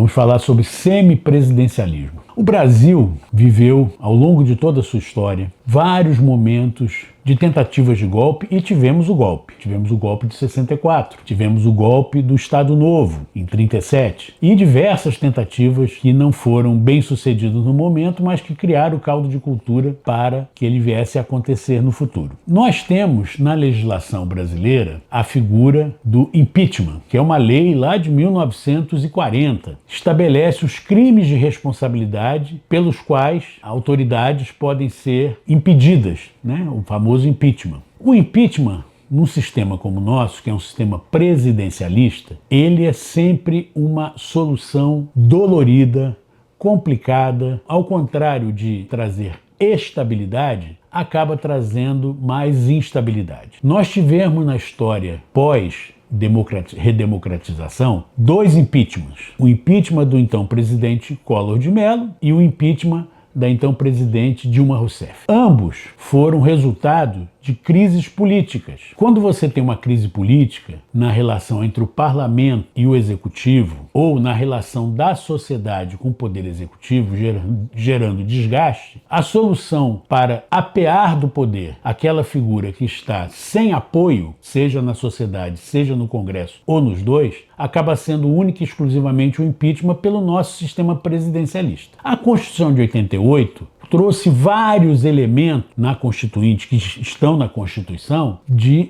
Vamos falar sobre semipresidencialismo. O Brasil viveu, ao longo de toda a sua história, vários momentos de tentativas de golpe e tivemos o golpe. Tivemos o golpe de 64, tivemos o golpe do Estado Novo, em 37, e diversas tentativas que não foram bem sucedidas no momento, mas que criaram o caldo de cultura para que ele viesse a acontecer no futuro. Nós temos, na legislação brasileira, a figura do impeachment, que é uma lei lá de 1940, estabelece os crimes de responsabilidade pelos quais autoridades podem ser impedidas, né? O famoso impeachment. O impeachment, num sistema como o nosso, que é um sistema presidencialista, ele é sempre uma solução dolorida, complicada, ao contrário de trazer estabilidade, acaba trazendo mais instabilidade. Nós tivemos na história redemocratização, dois impeachments. O impeachment do então presidente Collor de Mello e o impeachment da então presidente Dilma Rousseff. Ambos foram resultado de crises políticas. Quando você tem uma crise política na relação entre o parlamento e o executivo, ou na relação da sociedade com o poder executivo, gerando desgaste, a solução para apear do poder aquela figura que está sem apoio, seja na sociedade, seja no Congresso ou nos dois, acaba sendo única e exclusivamente o impeachment pelo nosso sistema presidencialista. A Constituição de 88 trouxe vários elementos na Constituinte, que estão na Constituição,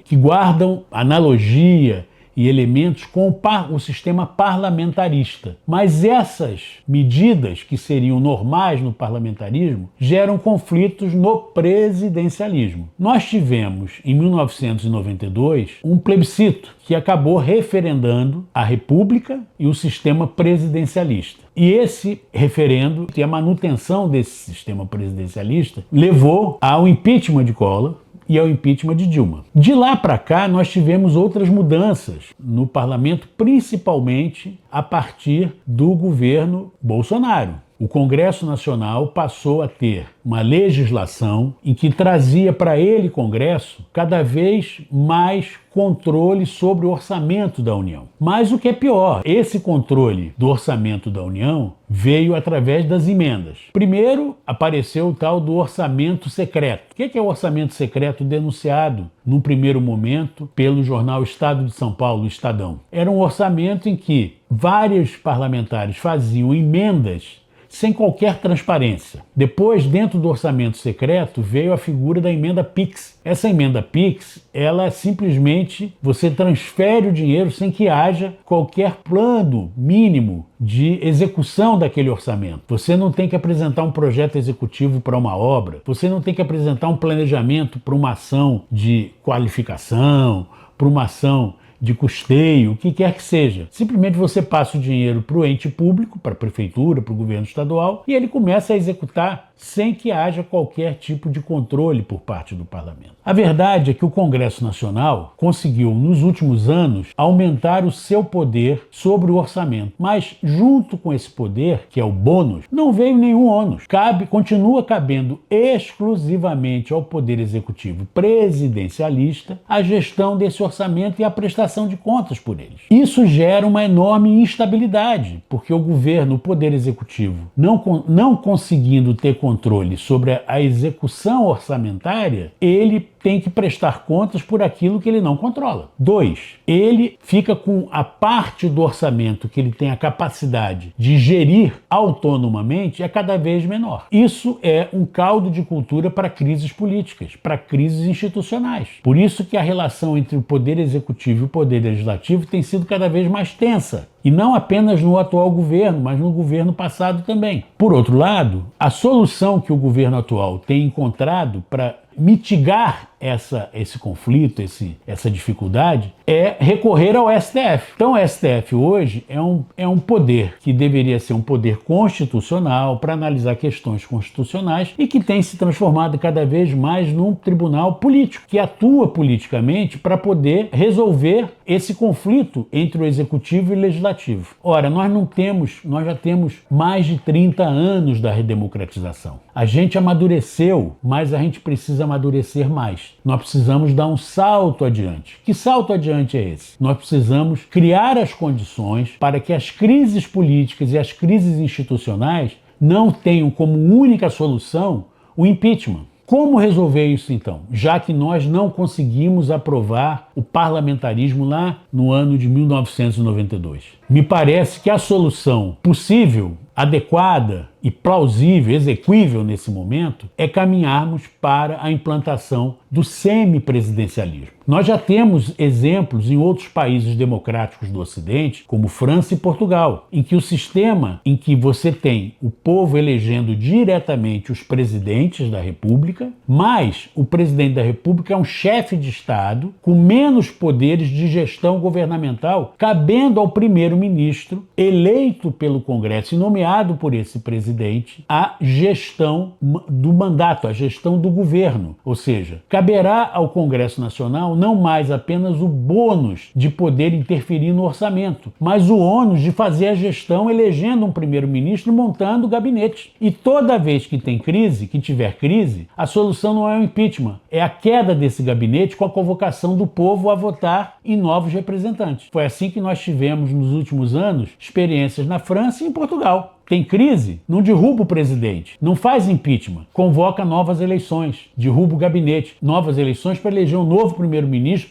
que guardam analogia e elementos com o sistema parlamentarista. Mas essas medidas, que seriam normais no parlamentarismo, geram conflitos no presidencialismo. Nós tivemos, em 1992, um plebiscito que acabou referendando a República e o sistema presidencialista. E esse referendo e a manutenção desse sistema presidencialista levou ao impeachment de Collor e ao impeachment de Dilma. De lá para cá, nós tivemos outras mudanças no parlamento, principalmente a partir do governo Bolsonaro. O Congresso Nacional passou a ter uma legislação em que trazia para ele, Congresso, cada vez mais controle sobre o orçamento da União. Mas o que é pior, esse controle do orçamento da União veio através das emendas. Primeiro, apareceu o tal do orçamento secreto. O que é o orçamento secreto denunciado, num primeiro momento, pelo jornal Estado de São Paulo, o Estadão? Era um orçamento em que vários parlamentares faziam emendas sem qualquer transparência. Depois, dentro do orçamento secreto, veio a figura da emenda PIX. Essa emenda PIX, ela simplesmente, você transfere o dinheiro sem que haja qualquer plano mínimo de execução daquele orçamento. Você não tem que apresentar um projeto executivo para uma obra, você não tem que apresentar um planejamento para uma ação de qualificação, para uma ação de custeio, o que quer que seja. Simplesmente você passa o dinheiro para o ente público, para a prefeitura, para o governo estadual, e ele começa a executar sem que haja qualquer tipo de controle por parte do parlamento. A verdade é que o Congresso Nacional conseguiu, nos últimos anos, aumentar o seu poder sobre o orçamento. Mas, junto com esse poder, que é o bônus, não veio nenhum ônus. Continua cabendo exclusivamente ao Poder Executivo presidencialista a gestão desse orçamento e a prestação de contas por eles. Isso gera uma enorme instabilidade, porque o governo, o Poder Executivo, não conseguindo ter controle sobre a execução orçamentária, ele tem que prestar contas por aquilo que ele não controla. 2, ele fica com a parte do orçamento que ele tem a capacidade de gerir autonomamente é cada vez menor. Isso é um caldo de cultura para crises políticas, para crises institucionais. Por isso que a relação entre o Poder Executivo e o Poder Legislativo tem sido cada vez mais tensa. E não apenas no atual governo, mas no governo passado também. Por outro lado, a solução que o governo atual tem encontrado para mitigar esse conflito, essa dificuldade, é recorrer ao STF. Então, o STF hoje é um poder que deveria ser um poder constitucional para analisar questões constitucionais e que tem se transformado cada vez mais num tribunal político, que atua politicamente para poder resolver esse conflito entre o executivo e o legislativo. Ora, nós já temos mais de 30 anos da redemocratização. A gente amadureceu, mas a gente precisa amadurecer mais. trás. Nós precisamos dar um salto adiante. Que salto adiante é esse? Nós precisamos criar as condições para que as crises políticas e as crises institucionais não tenham como única solução o impeachment. Como resolver isso então? Já que nós não conseguimos aprovar o parlamentarismo lá no ano de 1992. Me parece que a solução possível, adequada e plausível, exequível nesse momento, é caminharmos para a implantação do semipresidencialismo. Nós já temos exemplos em outros países democráticos do Ocidente, como França e Portugal, em que o sistema em que você tem o povo elegendo diretamente os presidentes da República, mas o presidente da República é um chefe de Estado com menos poderes de gestão governamental, cabendo ao primeiro-ministro, eleito pelo Congresso e nomeado por esse presidente, a gestão do mandato, a gestão do governo. Ou seja, caberá ao Congresso Nacional não mais apenas o bônus de poder interferir no orçamento, mas o ônus de fazer a gestão elegendo um primeiro-ministro e montando o gabinete. E toda vez que tem crise, que tiver crise, a solução não é o impeachment, é a queda desse gabinete com a convocação do povo a votar em novos representantes. Foi assim que nós tivemos nos últimos anos experiências na França e em Portugal. Tem crise? Não derruba o presidente, não faz impeachment, convoca novas eleições, derruba o gabinete, novas eleições para eleger um novo primeiro-ministro,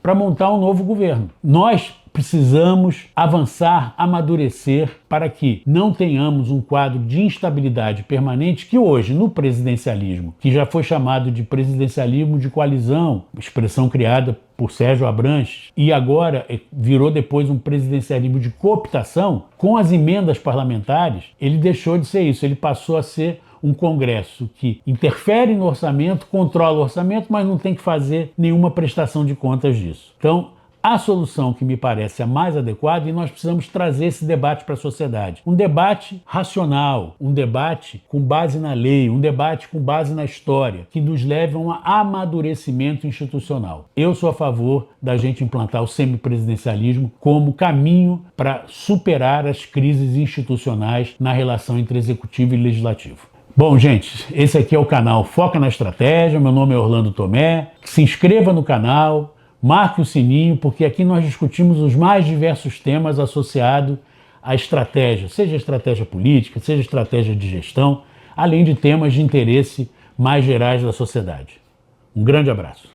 para montar um novo governo. Nós precisamos avançar, amadurecer para que não tenhamos um quadro de instabilidade permanente que hoje, no presidencialismo, que já foi chamado de presidencialismo de coalizão, expressão criada por Sérgio Abranches, e agora virou depois um presidencialismo de cooptação, com as emendas parlamentares, ele deixou de ser isso, ele passou a ser um Congresso que interfere no orçamento, controla o orçamento, mas não tem que fazer nenhuma prestação de contas disso. Então, a solução que me parece a mais adequada, e nós precisamos trazer esse debate para a sociedade. Um debate racional, um debate com base na lei, um debate com base na história, que nos leve a um amadurecimento institucional. Eu sou a favor da gente implantar o semipresidencialismo como caminho para superar as crises institucionais na relação entre executivo e legislativo. Bom, gente, esse aqui é o canal Foca na Estratégia, meu nome é Orlando Tomé. Se inscreva no canal, marque o sininho, porque aqui nós discutimos os mais diversos temas associados à estratégia, seja estratégia política, seja estratégia de gestão, além de temas de interesse mais gerais da sociedade. Um grande abraço.